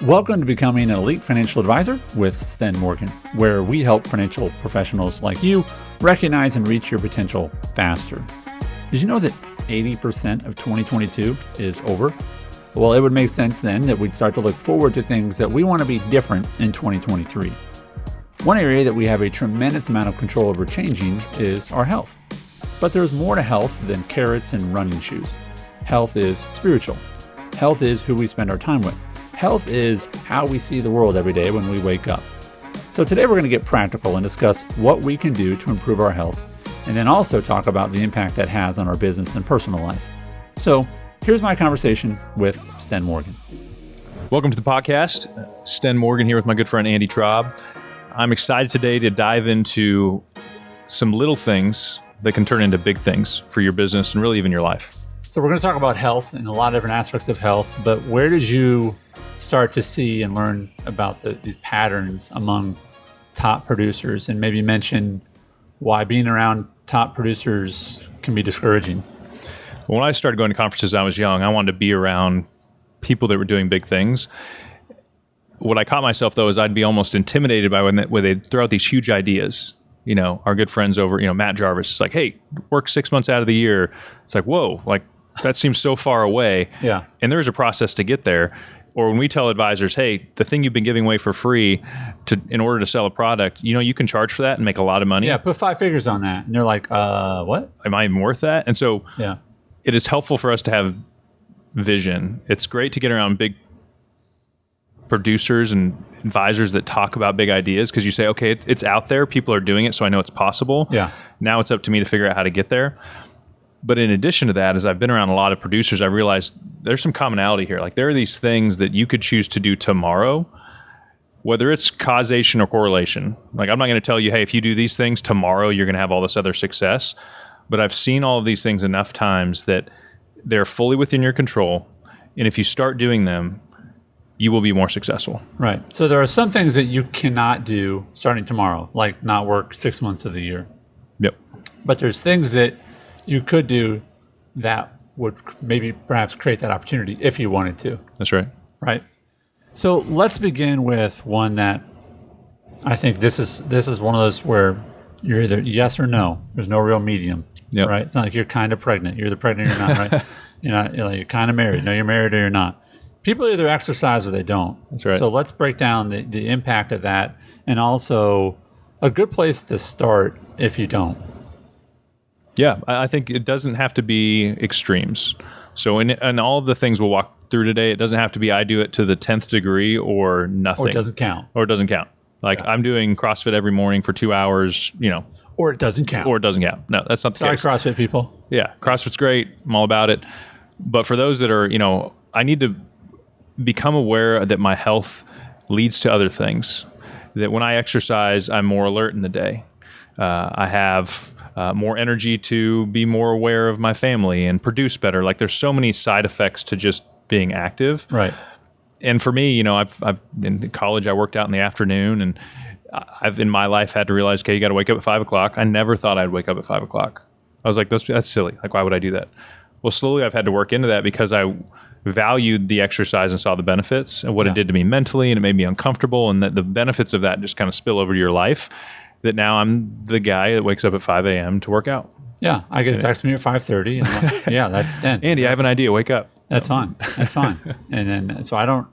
Welcome to Becoming an Elite Financial Advisor with Sten Morgan, where we help financial professionals like you recognize and reach your potential faster. Did you know that 80% of 2022 is over? Well, it would make sense then that we'd start to look forward to things that we want to be different in 2023. One area that we have a tremendous amount of control over changing is our health. But there's more to health than carrots and running shoes. Health is spiritual. Health is who we spend our time with. Health is how we see the world every day when we wake up. So today we're going to get practical and discuss what we can do to improve our health, and then also talk about the impact that has on our business and personal life. So here's my conversation with Sten Morgan. Welcome to the podcast. Sten Morgan here with my good friend Andy Traub. I'm excited today to dive into some little things that can turn into big things for your business and really even your life. So we're going to talk about health and a lot of different aspects of health, but where did you start to see and learn about these patterns among top producers, and maybe mention why being around top producers can be discouraging? When I started going to conferences when I was young, I wanted to be around people that were doing big things. What I caught myself, though, is I'd be almost intimidated by when they throw out these huge ideas. You know, our good friends over, Matt Jarvis is like, hey, work 6 months out of the year. It's like, whoa, like that seems so far away. Yeah. And there is a process to get there. Or when we tell advisors, hey, the thing you've been giving away for free in order to sell a product, you can charge for that and make a lot of money. Yeah, put 5 figures on that. And they're like, what? Am I even worth that? And so yeah, it is helpful for us to have vision. It's great to get around big producers and advisors that talk about big ideas, because you say, okay, it's out there. People are doing it, so I know it's possible. Yeah. Now it's up to me to figure out how to get there. But in addition to that, as I've been around a lot of producers, I realized there's some commonality here. Like there are these things that you could choose to do tomorrow, whether it's causation or correlation. Like I'm not going to tell you, hey, if you do these things tomorrow, you're going to have all this other success. But I've seen all of these things enough times that they're fully within your control. And if you start doing them, you will be more successful. Right. So there are some things that you cannot do starting tomorrow, like not work 6 months of the year. Yep. But there's things that you could do that would maybe perhaps create that opportunity if you wanted to. That's right. Right. So let's begin with one that I think this is one of those where you're either yes or no. There's no real medium. Yep. Right. It's not like you're kind of pregnant. You're either pregnant or not. Right. You're kind of married. No, you're married or you're not. People either exercise or they don't. That's right. So let's break down the impact of that, and also a good place to start if you don't. Yeah, I think it doesn't have to be extremes. So in all of the things we'll walk through today, it doesn't have to be I do it to the 10th degree or nothing. Or it doesn't count. Like yeah. I'm doing CrossFit every morning for 2 hours, Or it doesn't count. No, that's not the case. Sorry, CrossFit people. Yeah, CrossFit's great. I'm all about it. But for those that are, I need to become aware that my health leads to other things. That when I exercise, I'm more alert in the day. I have more energy to be more aware of my family and produce better. Like there's so many side effects to just being active. Right. And for me, I've in college, I worked out in the afternoon, and I've in my life had to realize, okay, you got to wake up at 5 o'clock. I never thought I'd wake up at 5 o'clock. I was like, that's silly. Like, why would I do that? Well, slowly I've had to work into that because I valued the exercise and saw the benefits and what it did to me mentally, and it made me uncomfortable, and that the benefits of that just kind of spill over to your life. That now I'm the guy that wakes up at 5 a.m. to work out. Yeah, I get a text me at 5:30, and I'm like, yeah, that's Sten. Andy, I have an idea. Wake up. That's fine. And then so I don't.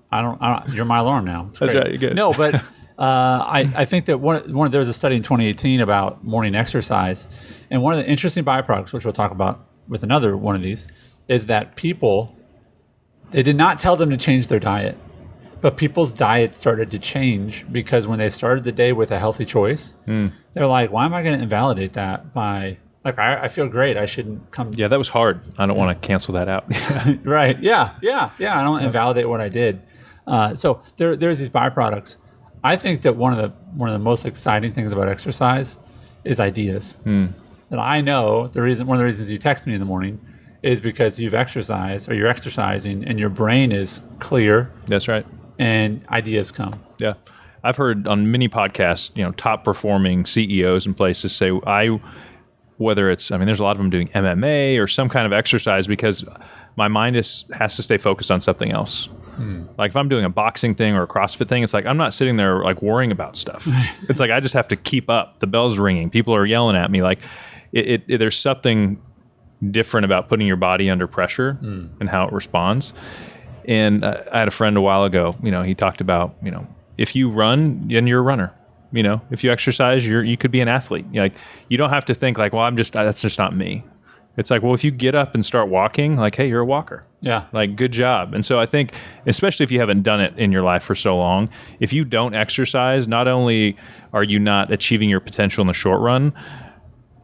You're my alarm now. It's great. That's right. You're good. No, but I think that there was a study in 2018 about morning exercise, and one of the interesting byproducts, which we'll talk about with another one of these, is that they did not tell them to change their diet. But people's diet started to change because when they started the day with a healthy choice, they're like, why am I going to invalidate that by, like, I feel great. I shouldn't come. Yeah, that was hard. I don't want to cancel that out. Right. Yeah. I don't invalidate what I did. So there's these byproducts. I think that one of the most exciting things about exercise is ideas. That I know one of the reasons you text me in the morning is because you've exercised or you're exercising and your brain is clear. That's right. And ideas come. Yeah. I've heard on many podcasts, top performing CEOs and places say, whether it's, there's a lot of them doing MMA or some kind of exercise because my mind has to stay focused on something else. Like if I'm doing a boxing thing or a CrossFit thing, it's like I'm not sitting there like worrying about stuff. It's like I just have to keep up. The bell's ringing. People are yelling at me. Like there's something different about putting your body under pressure and how it responds. And I had a friend a while ago, he talked about, if you run, then you're a runner. If you exercise, you could be an athlete. Like you don't have to think like, well, that's just not me. It's like, well, if you get up and start walking, like, hey, you're a walker. Yeah. Like, good job. And so I think, especially if you haven't done it in your life for so long, if you don't exercise, not only are you not achieving your potential in the short run,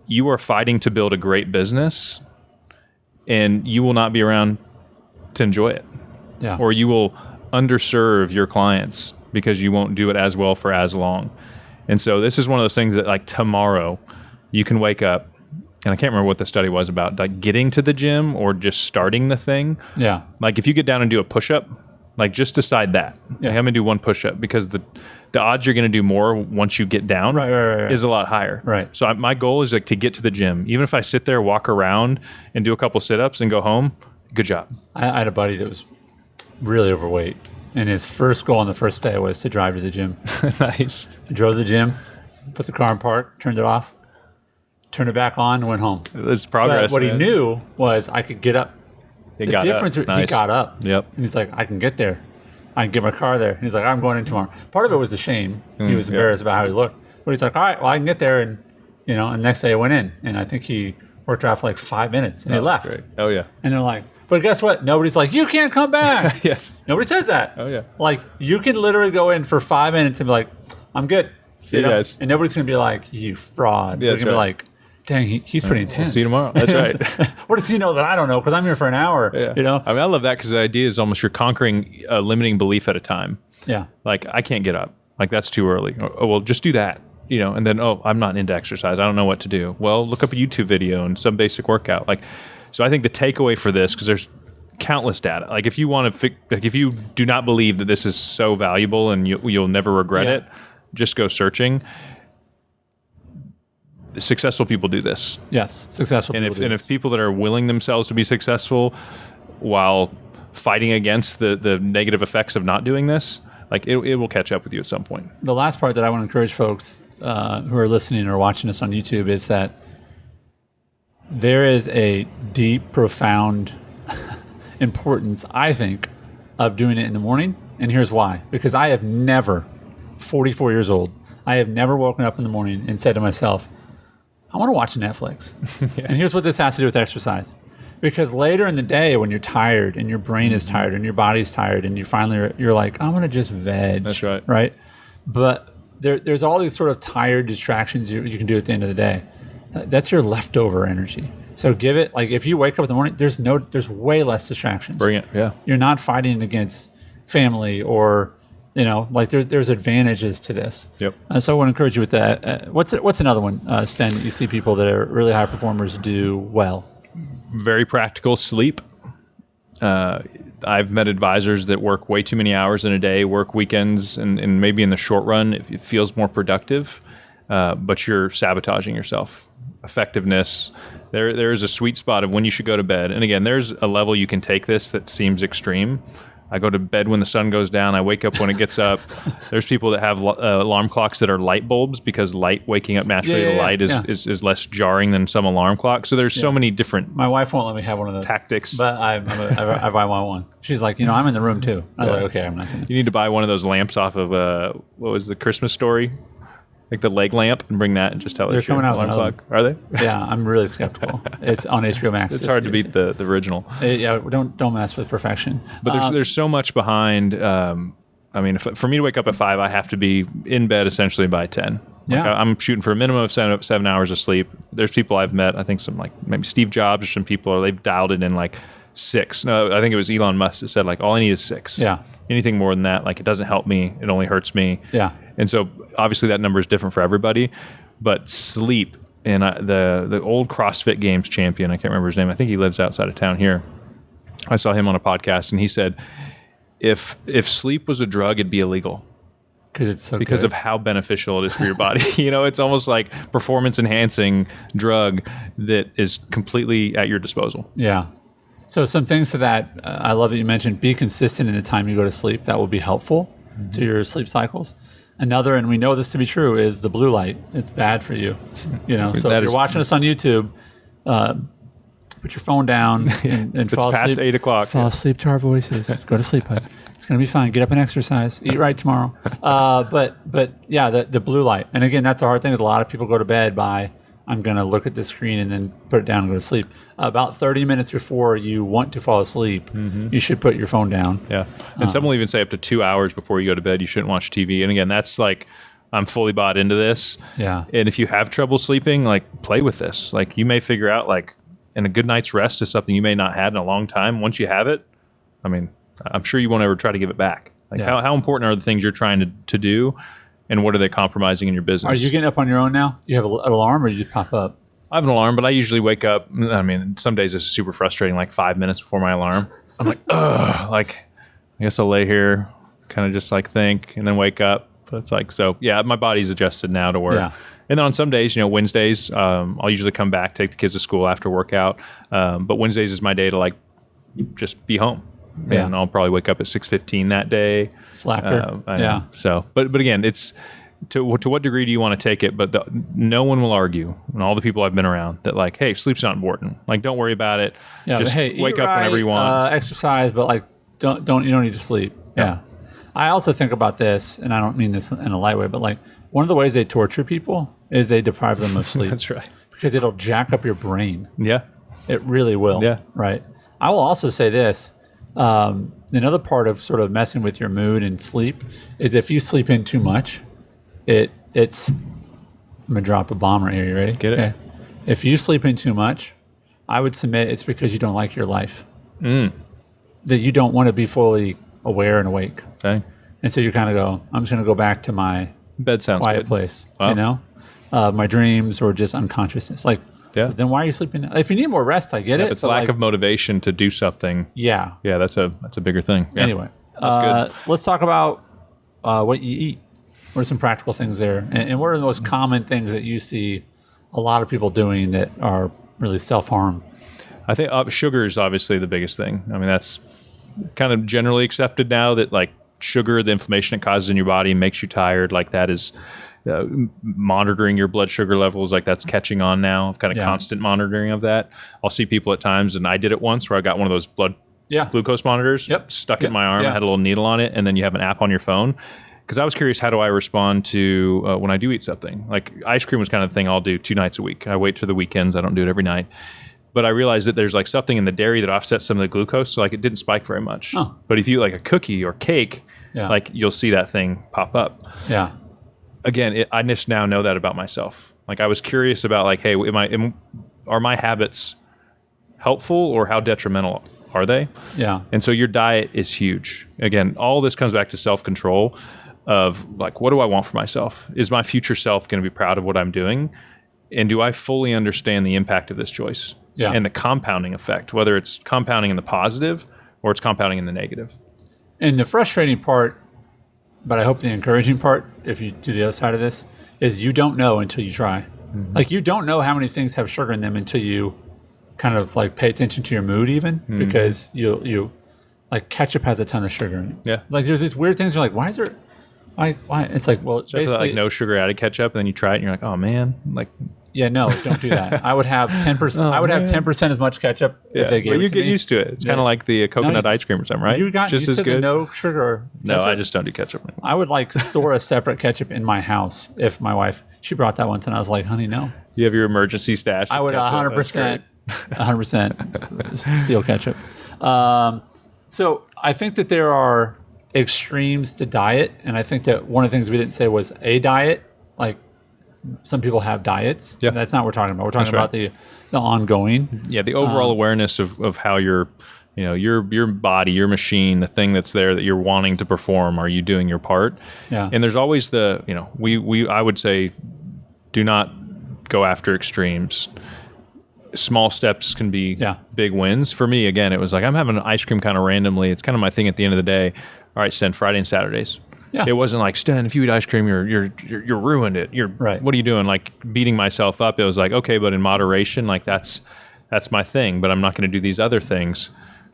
you are fighting to build a great business, and you will not be around to enjoy it. Yeah. Or you will underserve your clients because you won't do it as well for as long. And so this is one of those things that, like, tomorrow you can wake up, and I can't remember what the study was about, like getting to the gym or just starting the thing. Yeah. Like if you get down and do a push-up, like just decide that. Yeah. Like, I'm going to do one push-up, because the odds you're going to do more once you get down right. is a lot higher. Right. So my goal is like to get to the gym. Even if I sit there, walk around and do a couple sit-ups and go home, good job. I had a buddy that was really overweight, and his first goal on the first day was to drive to the gym. Nice. He drove to the gym, put the car in park, turned it off, turned it back on, and went home. It's progress. But what he knew was I could get up. He He got up. Yep. And he's like, I can get there. I can get my car there. And he's like, I'm going in tomorrow. Part of it was the shame. He was embarrassed about how he looked. But he's like, all right, well, I can get there. And, and the next day I went in. And I think he worked out for like 5 minutes. And he left. Great. Oh, yeah. And they're like, but guess what? Nobody's like, you can't come back. Yes. Nobody says that. Oh, yeah. Like, you can literally go in for 5 minutes and be like, I'm good. See you guys. And nobody's going to be like, you fraud. Yeah, They're going to be like, dang, he's pretty intense. We'll see you tomorrow. That's right. What does he know that I don't know? Because I'm here for an hour. Yeah. I mean, I love that, because the idea is almost you're conquering a limiting belief at a time. Yeah. Like, I can't get up. Like, that's too early. Oh, well, just do that. And then, I'm not into exercise. I don't know what to do. Well, look up a YouTube video and some basic workout. Like, so I think the takeaway for this, because there's countless data. Like, if you want to, if you do not believe that this is so valuable and you'll never regret it, just go searching. Successful people do this. Yes, successful people and if people that are willing themselves to be successful while fighting against the negative effects of not doing this, like it will catch up with you at some point. The last part that I want to encourage folks who are listening or watching us on YouTube is that there is a deep, profound importance, I think, of doing it in the morning. And here's why. Because I have never, 44 years old, I have never woken up in the morning and said to myself, I want to watch Netflix. Yeah. And here's what this has to do with exercise. Because later in the day, when you're tired and your brain is tired and your body's tired and you're like, I'm going to just veg. That's right. Right? But there's all these sort of tired distractions you can do at the end of the day. That's your leftover energy. So give it, like if you wake up in the morning, there's way less distractions. Bring it, yeah. You're not fighting against family or, like there's advantages to this. Yep. So I want to encourage you with that. What's another one, Sten, that you see people that are really high performers do well? Very practical, sleep. I've met advisors that work way too many hours in a day, work weekends, and maybe in the short run it feels more productive, but you're sabotaging yourself. Effectiveness. There is a sweet spot of when you should go to bed. And again, there's a level you can take this that seems extreme. I go to bed when the sun goes down. I wake up when it gets up. There's people that have alarm clocks that are light bulbs, because waking up naturally to light is less jarring than some alarm clocks. So there's so many different. My wife won't let me have one of those tactics, but I buy one. She's like, I'm in the room too. I was like, okay, I'm not gonna. You need to buy one of those lamps off of what was the Christmas Story? Like the leg lamp, and bring that and just tell it. They're coming out with another. Are they? Yeah, I'm really skeptical. It's on HBO Max. It's hard to beat the original. Yeah, don't mess with perfection. But there's so much behind. I mean, for me to wake up at 5, I have to be in bed essentially by 10. Yeah, I'm shooting for a minimum of 7 hours of sleep. There's people I've met. I think some like maybe Steve Jobs or some people, they've dialed it in like 6. No, I think it was Elon Musk that said like all I need is 6. Yeah. Anything more than that, like it doesn't help me. It only hurts me. Yeah. And so obviously that number is different for everybody, but sleep. And the old CrossFit Games champion, I can't remember his name. I think he lives outside of town here. I saw him on a podcast, and he said, if sleep was a drug, it'd be illegal. Because of how beneficial it is for your body. It's almost like performance enhancing drug that is completely at your disposal. Yeah. So some things to that, I love that you mentioned be consistent in the time you go to sleep. That will be helpful to your sleep cycles. Another, and we know this to be true, is the blue light. It's bad for you. So if you're watching us on YouTube, put your phone down and fall asleep. It's past 8 o'clock. Fall asleep to our voices. Go to sleep, bud. It's going to be fine. Get up and exercise. Eat right tomorrow. But yeah, the blue light. And again, that's a hard thing. Is a lot of people go to bed by, I'm going to look at the screen and then put it down and go to sleep. About 30 minutes before you want to fall asleep, you should put your phone down. Yeah. And some will even say up to 2 hours before you go to bed, you shouldn't watch TV. And again, that's like, I'm fully bought into this. Yeah. And if you have trouble sleeping, like play with this. Like you may figure out like, and a good night's rest is something you may not had in a long time. Once you have it, I mean, I'm sure you won't ever try to give it back. Like how important are the things you're trying to do? And what are they compromising in your business? Are you getting up on your own now? You have an alarm or you just pop up? I have an alarm, but I usually wake up. I mean, some days it's super frustrating, like 5 minutes before my alarm. I'm like, ugh, like, I guess I'll lay here, kind of just like think, and then wake up. But it's like, so yeah, my body's adjusted now to where. Yeah. And then on some days, Wednesdays, I'll usually come back, take the kids to school after workout. But Wednesdays is my day to like just be home. Yeah. And I'll probably wake up at 6:15 that day. Slacker. Yeah. So, but again, it's to what degree do you want to take it? But no one will argue, and all the people I've been around, that like, hey, sleep's not important. Like, don't worry about it. Yeah. Just hey, wake up whenever you want. Exercise, but like, you don't need to sleep. Yeah. I also think about this, and I don't mean this in a light way, but like one of the ways they torture people is they deprive them of sleep. That's right. Because it'll jack up your brain. Yeah. It really will. Yeah. Right. I will also say this. Another part of sort of messing with your mood and sleep is if you sleep in too much, it's I'm gonna drop a bomb right here. You ready? Get it? Okay. If you sleep in too much, I would submit it's because you don't like your life. That you don't want to be fully aware and awake. Okay. And so you kind of go, I'm just gonna go back to my bed sounds quiet good. place. Wow. My dreams or just unconsciousness. Like, then why are you sleeping? If you need more rest, I get it. If it's lack of motivation to do something. Yeah. Yeah, that's a bigger thing. Yeah. Anyway, that's good. Let's talk about what you eat. What are some practical things there? And what are the most common things that you see a lot of people doing that are really self-harm? I think sugar is obviously the biggest thing. I mean, that's kind of generally accepted now that like sugar, the inflammation it causes in your body makes you tired. Like that is monitoring your blood sugar levels. Like that's catching on now. Kind of constant monitoring of that. I'll see people at times, and I did it once where I got one of those blood glucose monitors, stuck in my arm. I had a little needle on it, and then you have an app on your phone. Because I was curious, how do I respond to when I do eat something? Like ice cream was kind of the thing I'll do 2 nights a week. I wait to the weekends. I don't do it every night. But I realized that there's like something in the dairy that offsets some of the glucose, so like it didn't spike very much. Oh. But if you eat like a cookie or cake, like you'll see that thing pop up. Yeah. Again, I just now know that about myself. Like I was curious about like, hey, are my habits helpful or how detrimental are they? Yeah. And so your diet is huge. Again, all this comes back to self-control of like, what do I want for myself? Is my future self going to be proud of what I'm doing? And do I fully understand the impact of this choice? Yeah. And the compounding effect, whether it's compounding in the positive or it's compounding in the negative. And the frustrating part, but I hope the encouraging part, if you do the other side of this, is you don't know until you try. Mm-hmm. Like you don't know how many things have sugar in them until you kind of like pay attention to your mood even, because you like ketchup has a ton of sugar in it. Yeah. Like there's these weird things you're like, why? It's like, well, basically like no sugar added ketchup, and then you try it and you're like, oh man, like. Yeah, no, don't do that. I would have 10%. I would have 10% as much ketchup if they gave it to me. You get used to it. It's kind of like the coconut ice cream or something, right? You got just used as to good. No sugar. No, I just don't do ketchup anymore. I would like store a separate ketchup in my house if my wife, she brought that once and I was like, honey, no. You have your emergency stash. I would 100%, 100% steal ketchup. So I think that there are extremes to diet, and I think that one of the things we didn't say was a diet, like. Some people have diets. Yeah. That's not what we're talking about. We're talking about the ongoing. Yeah, the overall awareness of how your body, your machine, the thing that's there that you're wanting to perform, are you doing your part? Yeah. And there's always I would say do not go after extremes. Small steps can be big wins. For me, again, it was like I'm having ice cream kind of randomly. It's kind of my thing at the end of the day. All right, Sten, Friday and Saturdays. Yeah. It wasn't like, Sten, if you eat ice cream, you're ruined it. You're right. What are you doing? Like beating myself up. It was like, okay, but in moderation, like that's That's my thing, but I'm not going to do these other things.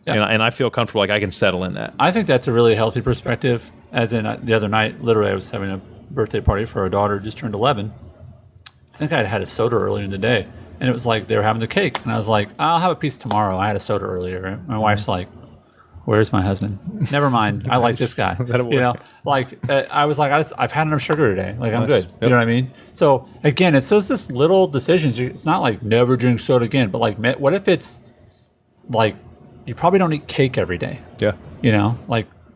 Yeah. And I feel comfortable, like I can settle in that. I think that's a really healthy perspective. As in, the other night, literally, I was having a birthday party for our daughter, just turned 11. I think I had a soda earlier in the day, and it was like they were having the cake, and I was like, I'll have a piece tomorrow. I had a soda earlier. And my wife's like, where's my husband? Never mind. I like this guy. I was like, I've had enough sugar today. Like, I'm good. Yep. You know what I mean? So again, it's just little decisions. It's not like never drink soda again, but like, what if it's like, you probably don't eat cake every day. Yeah.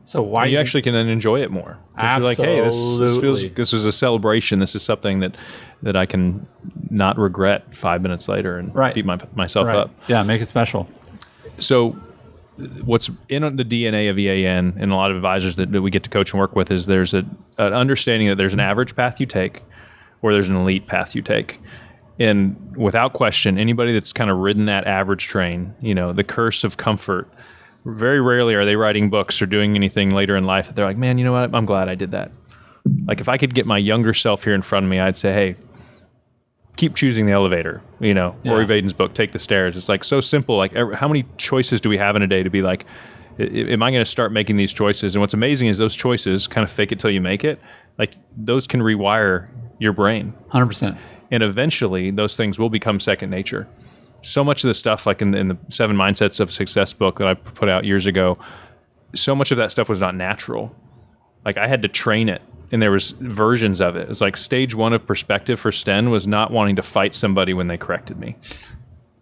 So why you actually can then enjoy it more. Absolutely. You're like, hey, this is a celebration. This is something that I can not regret 5 minutes later and beat myself up. Yeah, make it special. So what's in the DNA of EAN and a lot of advisors that we get to coach and work with is there's an understanding that there's an average path you take or there's an elite path you take. And without question, anybody that's kind of ridden that average train, the curse of comfort, very rarely are they writing books or doing anything later in life that they're like, man, you know what? I'm glad I did that. Like if I could get my younger self here in front of me, I'd say, hey, keep choosing the elevator, Rory Vaden's book, Take the Stairs. It's like so simple. Like how many choices do we have in a day to be like, am I going to start making these choices? And what's amazing is those choices, kind of fake it till you make it, like those can rewire your brain. 100%. And eventually those things will become second nature. So much of the stuff, like in the 7 Mindsets of Success book that I put out years ago, so much of that stuff was not natural. Like I had to train it. And there was versions of it. It's like stage 1 of perspective for Sten was not wanting to fight somebody when they corrected me.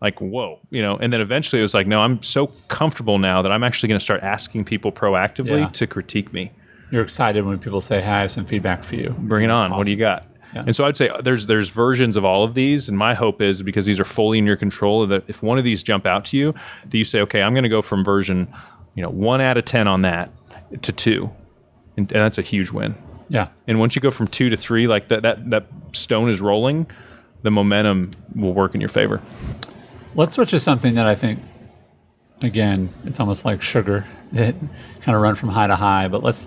Like, whoa, and then eventually it was like, no, I'm so comfortable now that I'm actually going to start asking people proactively to critique me. You're excited when people say, hey, I have some feedback for you. Bring it on. Awesome. What do you got? Yeah. And so I'd say there's versions of all of these. And my hope is, because these are fully in your control, that if one of these jump out to you, that you say, okay, I'm going to go from version 1 out of 10 on that to 2. And that's a huge win. Yeah. And once you go from 2 to 3, like that stone is rolling, the momentum will work in your favor. Let's switch to something that I think, again, it's almost like sugar that kind of run from high to high, but let's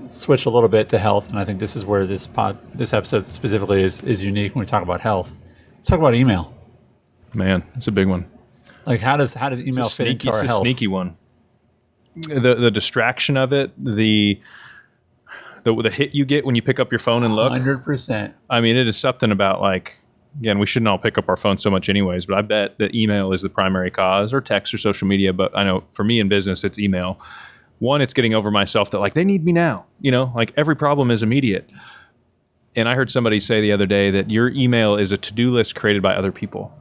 switch a little bit to health. And I think this is where this episode specifically is unique when we talk about health. Let's talk about email. Man, it's a big one. Like how does email fit into our health? It's a sneaky one. The distraction of it, the hit you get when you pick up your phone and look. 100%. I mean, it is something about like, again, we shouldn't all pick up our phone so much anyways, but I bet that email is the primary cause, or text or social media. But I know for me in business, it's email. One, it's getting over myself that like, they need me now, like every problem is immediate. And I heard somebody say the other day that your email is a to-do list created by other people.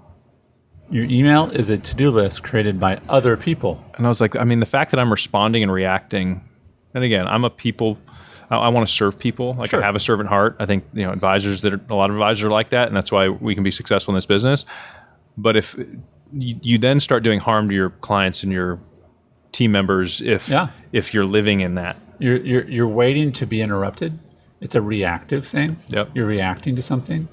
Your email is a to-do list created by other people. And I was like, I mean, the fact that I'm responding and reacting, and again, I want to serve people. Like sure. I have a servant heart. I think, a lot of advisors are like that. And that's why we can be successful in this business. But if you then start doing harm to your clients and your team members, if you're living in that, you're waiting to be interrupted. It's a reactive thing. Yep. You're reacting to something.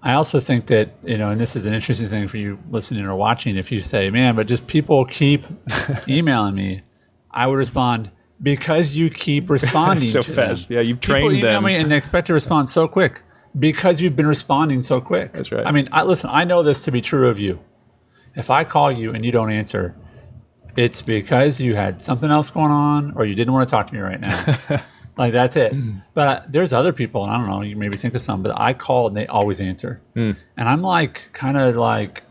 I also think that, and this is an interesting thing for you listening or watching, if you say, man, but just people keep emailing me, I would respond, because you keep responding so to fast. them. Yeah, you've trained them. People email me and they expect to respond so quick because you've been responding so quick. That's right. I mean, listen, I know this to be true of you. If I call you and you don't answer, it's because you had something else going on or you didn't want to talk to me right now. Like, that's it. But there's other people, and I don't know, you maybe think of some, but I call and they always answer. And I'm like, kind of like,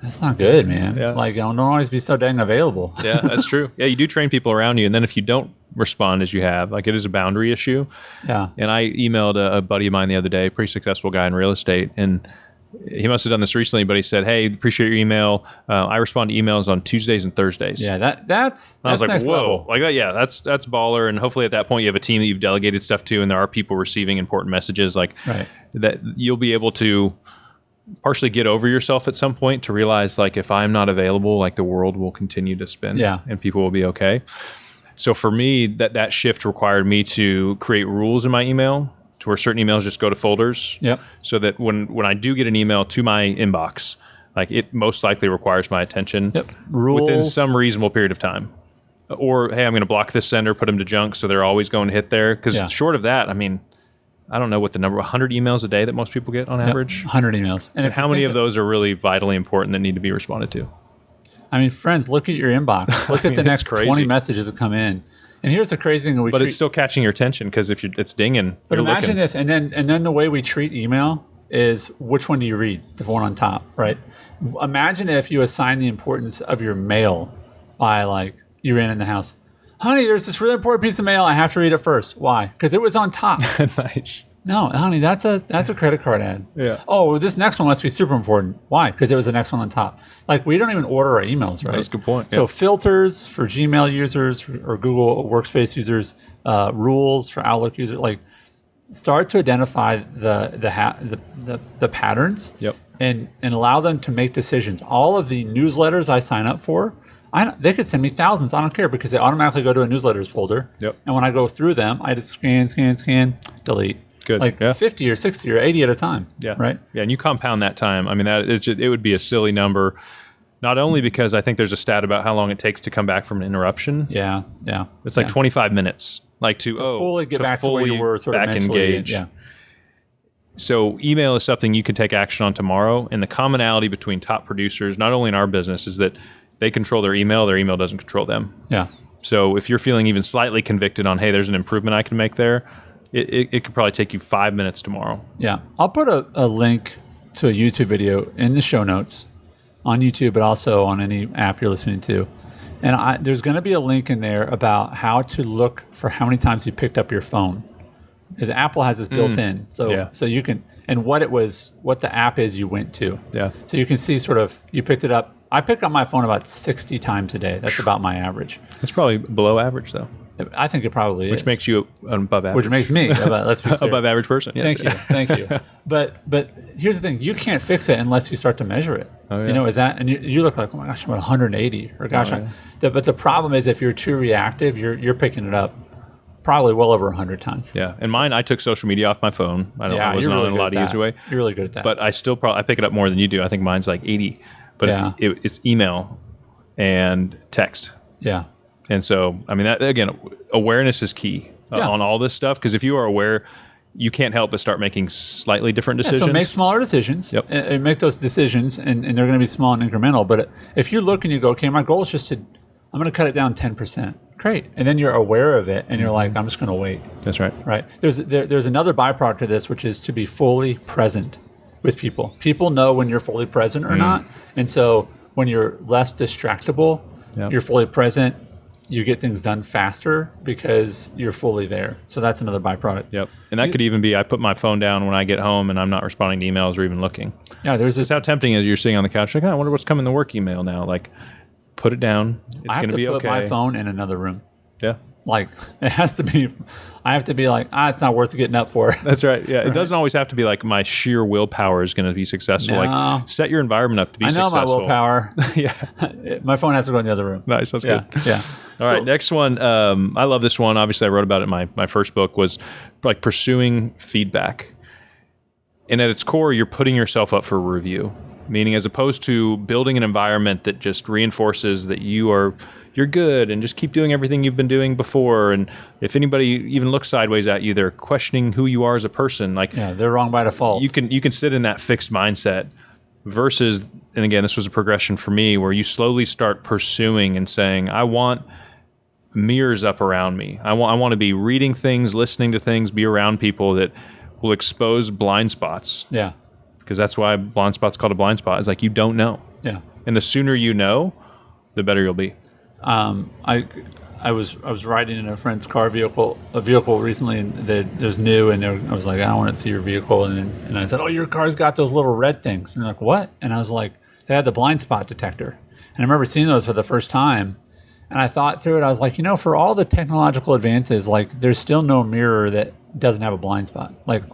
that's not good, man. Yeah. Like, don't always be so dang available. Yeah, that's true. Yeah, you do train people around you. And then if you don't respond as you have, like, it is a boundary issue. Yeah. And I emailed a buddy of mine the other day, pretty successful guy in real estate. And he must have done this recently, but he said, hey, appreciate your email. I respond to emails on Tuesdays and Thursdays. Yeah, that's I was like, next whoa. level. Like, yeah, that's baller. And hopefully at that point you have a team that you've delegated stuff to and there are people receiving important messages like that. You'll be able to partially get over yourself at some point to realize, like, if I'm not available, like, the world will continue to spin and people will be okay. So for me, that shift required me to create rules in my email to where certain emails just go to folders. Yep. So that when I do get an email to my inbox, like, it most likely requires my attention within some reasonable period of time. Or, hey, I'm going to block this sender, put them to junk, so they're always going to hit there. Because short of that, I mean, I don't know what the number, 100 emails a day that most people get on average. 100 emails. And how many of those are really vitally important that need to be responded to? I mean, friends, look at your inbox. Look at the next 20 messages that come in. And here's the crazy thing: but it's still catching your attention because if it's dinging. But imagine this, and then the way we treat email is which one do you read? The one on top, right? Imagine if you assign the importance of your mail by like you ran in the house. Honey, there's this really important piece of mail. I have to read it first. Why? Because it was on top. Nice. No, honey, that's a credit card ad. Yeah. Oh, this next one must be super important. Why? Because it was the next one on top. Like, we don't even order our emails, right? That's a good point. So filters for Gmail users or Google Workspace users, rules for Outlook users, like start to identify the patterns. Yep. And allow them to make decisions. All of the newsletters I sign up for, they could send me thousands. I don't care because they automatically go to a newsletters folder. Yep. And when I go through them, I just scan, delete. Good. Like 50 or 60 or 80 at a time. Yeah. Right. Yeah. And you compound that time. I mean, it would be a silly number, not only because I think there's a stat about how long it takes to come back from an interruption. Yeah. Yeah. It's like 25 minutes, like to fully get back to where you were, sort of back engaged. Yeah. So email is something you can take action on tomorrow. And the commonality between top producers, not only in our business, is that they control their email doesn't control them. Yeah. So if you're feeling even slightly convicted on, hey, there's an improvement I can make there, it could probably take you 5 minutes tomorrow. Yeah. I'll put a link to a YouTube video in the show notes on YouTube, but also on any app you're listening to. And there's going to be a link in there about how to look for how many times you picked up your phone. Because Apple has this built in. So you can, and what the app is you went to. Yeah. So you can see sort of, you picked it up. I pick up my phone about 60 times a day. That's about my average. That's probably below average, though. I think it probably is. Which makes you an above average. Which makes me, let's be clear. above average person. Yes. Thank you. But here's the thing: you can't fix it unless you start to measure it. Oh, yeah. You know, and you look like, oh my gosh, I'm at 180, or gosh, but the problem is if you're too reactive, you're picking it up probably well over 100 times. Yeah, and mine, I took social media off my phone. I wasn't on it a lot easier way. You're really good at that. But I still I pick it up more than you do. I think mine's like 80, but it's email and text. Yeah. And so, I mean, that, again, awareness is key on all this stuff, because if you are aware, you can't help but start making slightly different decisions. So make smaller decisions. Yep. And make those decisions, and they're going to be small and incremental. But if you look and you go, okay, my goal is just I'm going to cut it down 10%. Great. And then you're aware of it, and you're like, I'm just going to wait. That's right. Right. There's another byproduct of this, which is to be fully present with people. People know when you're fully present or not. And so when you're less distractible, you're fully present, you get things done faster because you're fully there. So that's another byproduct. Yep. And that could even be, I put my phone down when I get home and I'm not responding to emails or even looking. Yeah, there's this. It's how tempting as you're sitting on the couch, like, I wonder what's coming in the work email now. Like, put it down. It's going to be okay. I have to put my phone in another room. Yeah. Like, it has to be, I have to be like, it's not worth getting up for. That's right. Yeah. It doesn't always have to be like my sheer willpower is going to be successful. No. Like, set your environment up to be successful. I know my willpower. Yeah. My phone has to go in the other room. Nice. That's good. Yeah. All right. Next one. I love this one. Obviously, I wrote about it in my first book, was like pursuing feedback. And at its core, you're putting yourself up for review. Meaning, as opposed to building an environment that just reinforces that you're good and just keep doing everything you've been doing before. And if anybody even looks sideways at you, they're questioning who you are as a person. Like, they're wrong by default. You can sit in that fixed mindset versus, and again, this was a progression for me, where you slowly start pursuing and saying, I want mirrors up around me. I want to be reading things, listening to things, be around people that will expose blind spots. Yeah. Because that's why blind spot's called a blind spot. It's like, you don't know. Yeah. And the sooner you know, the better you'll be. I was riding in a friend's a vehicle recently, and it was new, and I was like, I want to see your vehicle, and I said, oh, your car's got those little red things, and they're like, what? And I was like, they had the blind spot detector, and I remember seeing those for the first time, and I thought through it. I was like, for all the technological advances, like, there's still no mirror that doesn't have a blind spot. Like,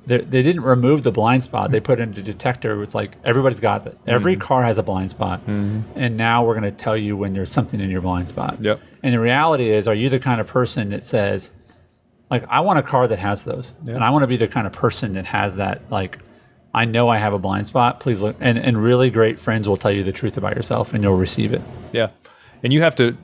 they didn't remove the blind spot. They put in the detector. It's like, everybody's got it. Every car has a blind spot. And now we're going to tell you when there's something in your blind spot. Yep. And the reality is, are you the kind of person that says, like, I want a car that has those. Yep. And I want to be the kind of person that has that, like, I know I have a blind spot. Please look. And really great friends will tell you the truth about yourself, and you'll receive it. Yeah. And you have to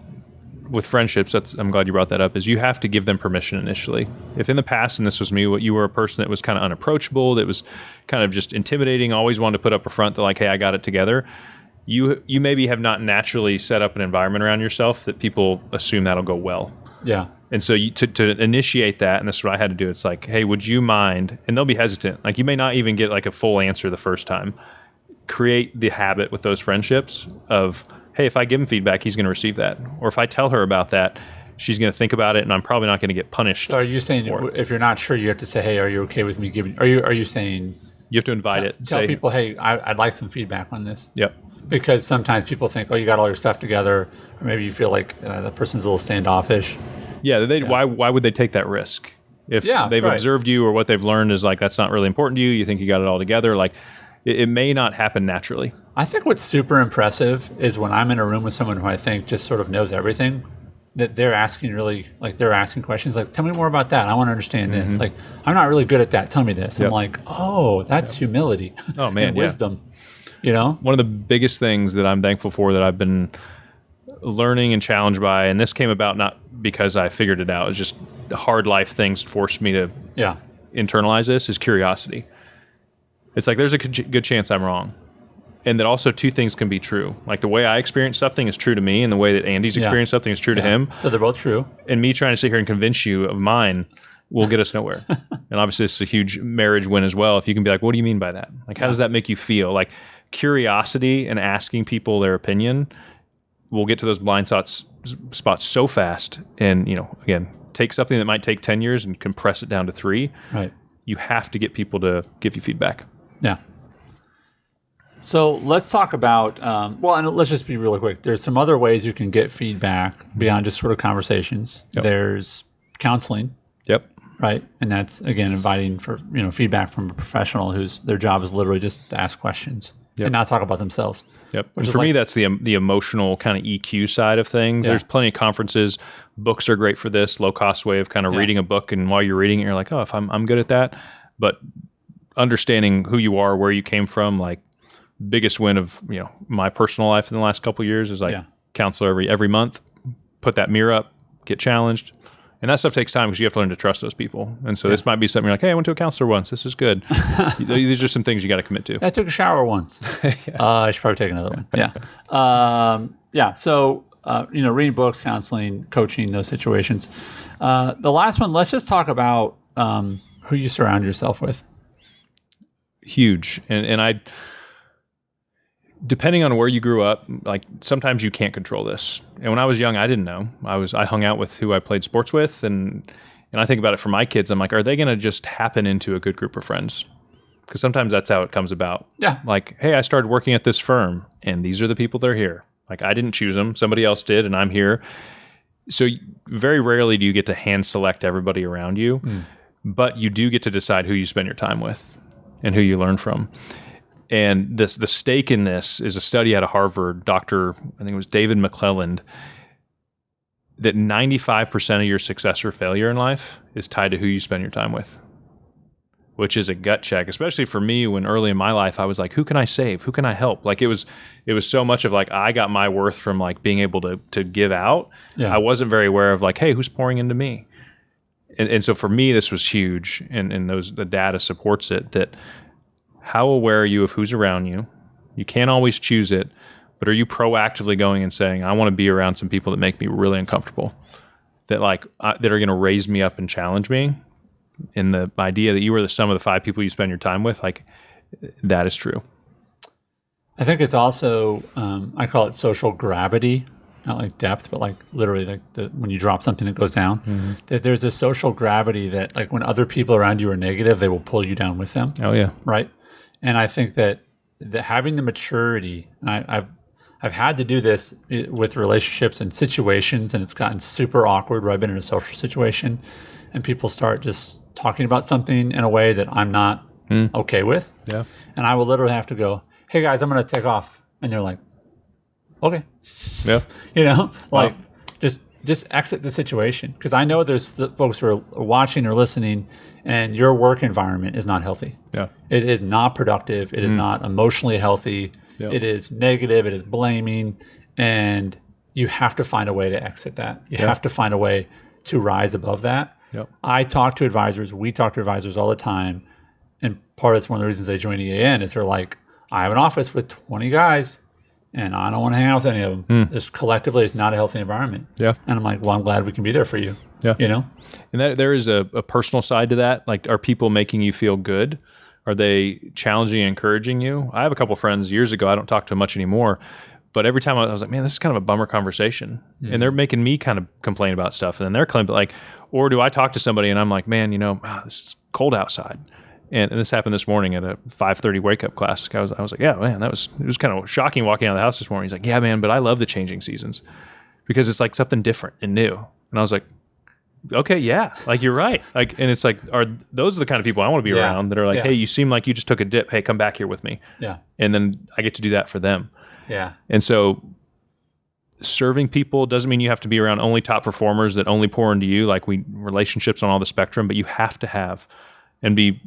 with friendships, I'm glad you brought that up, is you have to give them permission initially. If in the past, and this was me, you were a person that was kind of unapproachable, that was kind of just intimidating, always wanted to put up a front that like, hey, I got it together. You maybe have not naturally set up an environment around yourself that people assume that'll go well. Yeah. And so to initiate that, and this is what I had to do, it's like, hey, would you mind? And they'll be hesitant. Like you may not even get like a full answer the first time. Create the habit with those friendships of, hey, if I give him feedback, he's going to receive that. Or if I tell her about that, she's going to think about it, and I'm probably not going to get punished. So are you saying if you're not sure, you have to say, hey, are you okay with me giving? Are you saying you have to invite it? Tell people, hey, I'd like some feedback on this. Yep. Because sometimes people think, oh, you got all your stuff together, or maybe you feel like the person's a little standoffish. Yeah. Why would they take that risk? If they've observed you or what they've learned is like, that's not really important to you, you think you got it all together, like it may not happen naturally. I think what's super impressive is when I'm in a room with someone who I think just sort of knows everything, that they're asking questions like, tell me more about that. I want to understand this. Like, I'm not really good at that. Tell me this. Yep. I'm like, oh, that's humility. Oh, man. And wisdom. You know? One of the biggest things that I'm thankful for that I've been learning and challenged by, and this came about not because I figured it out, it's just hard life things forced me to internalize this, is curiosity. It's like there's a good chance I'm wrong. And that also two things can be true. Like the way I experience something is true to me, and the way that Andy's experienced something is true to him. So they're both true. And me trying to sit here and convince you of mine will get us nowhere. And obviously it's a huge marriage win as well. If you can be like, what do you mean by that? Like, how does that make you feel? Like curiosity and asking people their opinion will get to those blind spots so fast. And, again, take something that might take 10 years and compress it down to 3. Right. You have to get people to give you feedback. Yeah. So let's talk about, and let's just be really quick. There's some other ways you can get feedback beyond just sort of conversations. Yep. There's counseling. Yep. Right. And that's, again, inviting for, feedback from a professional whose their job is literally just to ask questions and not talk about themselves. Yep. And for me, that's the emotional kind of EQ side of things. Yeah. There's plenty of conferences. Books are great for this, low cost way of kind of reading a book. And while you're reading it, you're like, oh, if I'm good at that. But understanding who you are, where you came from, like biggest win of, my personal life in the last couple of years is like counselor every month, put that mirror up, get challenged. And that stuff takes time because you have to learn to trust those people. And so this might be something you're like, hey, I went to a counselor once. This is good. These are some things you got to commit to. I took a shower once. I should probably take another one. Yeah. So, reading books, counseling, coaching, those situations. The last one, let's just talk about who you surround yourself with. Huge. And I... Depending on where you grew up, like sometimes you can't control this. And when I was young, I didn't know. I hung out with who I played sports with, and I think about it for my kids. I'm like, are they going to just happen into a good group of friends? Because sometimes that's how it comes about. Yeah. Like, hey, I started working at this firm, and these are the people that are here. Like, I didn't choose them. Somebody else did, and I'm here. So very rarely do you get to hand select everybody around you, but you do get to decide who you spend your time with and who you learn from. And the stake in this is a study out of Harvard, I think it was David McClelland, that 95% of your success or failure in life is tied to who you spend your time with, which is a gut check, especially for me when early in my life, I was like, who can I save? Who can I help? Like it was so much of like, I got my worth from like being able to give out. Yeah. I wasn't very aware of like, hey, who's pouring into me? And so for me, this was huge. And the data supports it, that how aware are you of who's around you? You can't always choose it, but are you proactively going and saying, I want to be around some people that make me really uncomfortable, that that are going to raise me up and challenge me? And the idea that you are the sum of the 5 people you spend your time with, like that is true. I think it's also, I call it social gravity, not like depth, but like literally like when you drop something, it goes down. That there's a social gravity that like when other people around you are negative, they will pull you down with them. Oh yeah. Right. And I think that having the maturity, and I've had to do this with relationships and situations, and it's gotten super awkward where I've been in a social situation and people start just talking about something in a way that I'm not okay with. Yeah. And I will literally have to go, hey guys, I'm going to take off. And they're like, okay. Yeah. Just exit the situation. Because I know there's the folks who are watching or listening, and your work environment is not healthy. Yeah. It is not productive. It is not emotionally healthy. Yeah. It is negative. It is blaming. And you have to find a way to exit that. You have to find a way to rise above that. Yep. I talk to advisors. We talk to advisors all the time. And part of that's one of the reasons they join EAN is they're like, I have an office with 20 guys and I don't want to hang out with any of them. This collectively is not a healthy environment. Yeah. And I'm like, well, I'm glad we can be there for you. Yeah. You know? And that there is a personal side to that. Like, are people making you feel good? Are they challenging and encouraging you? I have a couple of friends years ago. I don't talk to them much anymore. But every time I was like, man, this is kind of a bummer conversation. And they're making me kind of complain about stuff. And then they're claiming, like, or do I talk to somebody and I'm like, man, this is cold outside. And this happened this morning at a 5:30 wake up class. I was like, yeah, man, it was kind of shocking walking out of the house this morning. He's like, yeah, man, but I love the changing seasons because it's like something different and new. And I was like, okay, yeah, like you're right. Like, and it's like, those are the kind of people I want to be around that are like, hey, you seem like you just took a dip. Hey, come back here with me. Yeah. And then I get to do that for them. Yeah. And so serving people doesn't mean you have to be around only top performers that only pour into you, like relationships on all the spectrum, but you have to have and be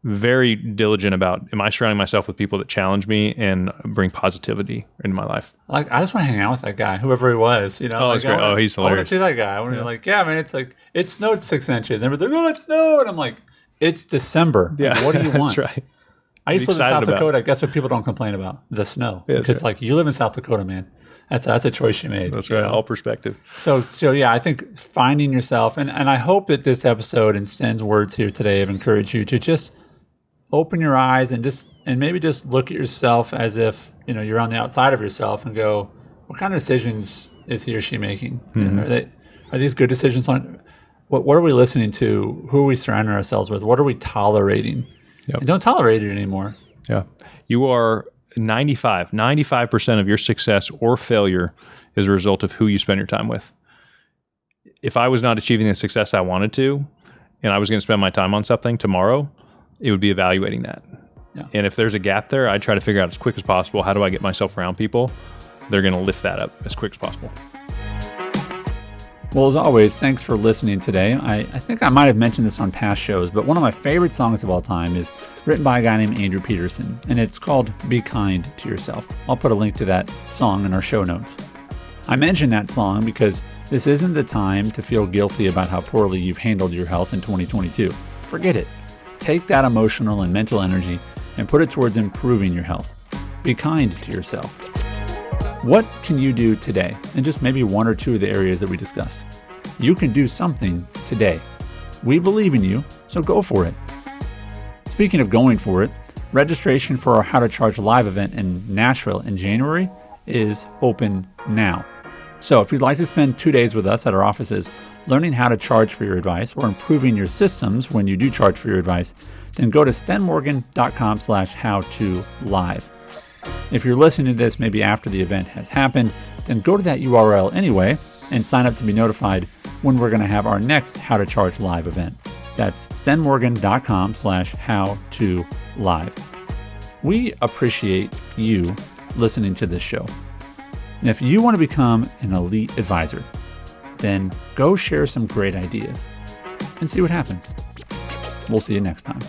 very diligent about, am I surrounding myself with people that challenge me and bring positivity into my life? Like, I just want to hang out with that guy, whoever he was, Oh, like, that's great. Oh, he's hilarious. I want to see that guy. I want to be like, yeah, man, it's like, it snowed 6 inches. And everybody's like, oh, it snowed. And I'm like, it's December. Yeah. Like, what do you want? That's right. I used to live in South about. Dakota. Guess what people don't complain about? The snow. Yeah, because like, you live in South Dakota, man. That's a choice you made. That's right. All perspective. So yeah, I think finding yourself, and I hope that this episode and Sten's words here today have encouraged you to just open your eyes and maybe just look at yourself as if, you're on the outside of yourself and go, what kind of decisions is he or she making? Are these good decisions? What are we listening to? Who are we surrounding ourselves with? What are we tolerating? Yep. And don't tolerate it anymore. Yeah. You are 95% of your success or failure is a result of who you spend your time with. If I was not achieving the success I wanted to, and I was going to spend my time on something tomorrow, it would be evaluating that. Yeah. And if there's a gap there, I'd try to figure out as quick as possible, how do I get myself around people? They're going to lift that up as quick as possible. Well, as always, thanks for listening today. I think I might have mentioned this on past shows, but one of my favorite songs of all time is written by a guy named Andrew Peterson, and it's called Be Kind to Yourself. I'll put a link to that song in our show notes. I mentioned that song because this isn't the time to feel guilty about how poorly you've handled your health in 2022. Forget it. Take that emotional and mental energy and put it towards improving your health. Be kind to yourself. What can you do today? And just maybe one or two of the areas that we discussed. You can do something today. We believe in you, so go for it. Speaking of going for it, registration for our How to Charge Live event in Nashville in January is open now. So if you'd like to spend 2 days with us at our offices, learning how to charge for your advice or improving your systems when you do charge for your advice, then go to stenmorgan.com/howtolive. If you're listening to this maybe after the event has happened, then go to that URL anyway and sign up to be notified when we're going to have our next How to Charge Live event. That's stenmorgan.com/howtolive. We appreciate you listening to this show. And if you want to become an elite advisor, then go share some great ideas and see what happens. We'll see you next time.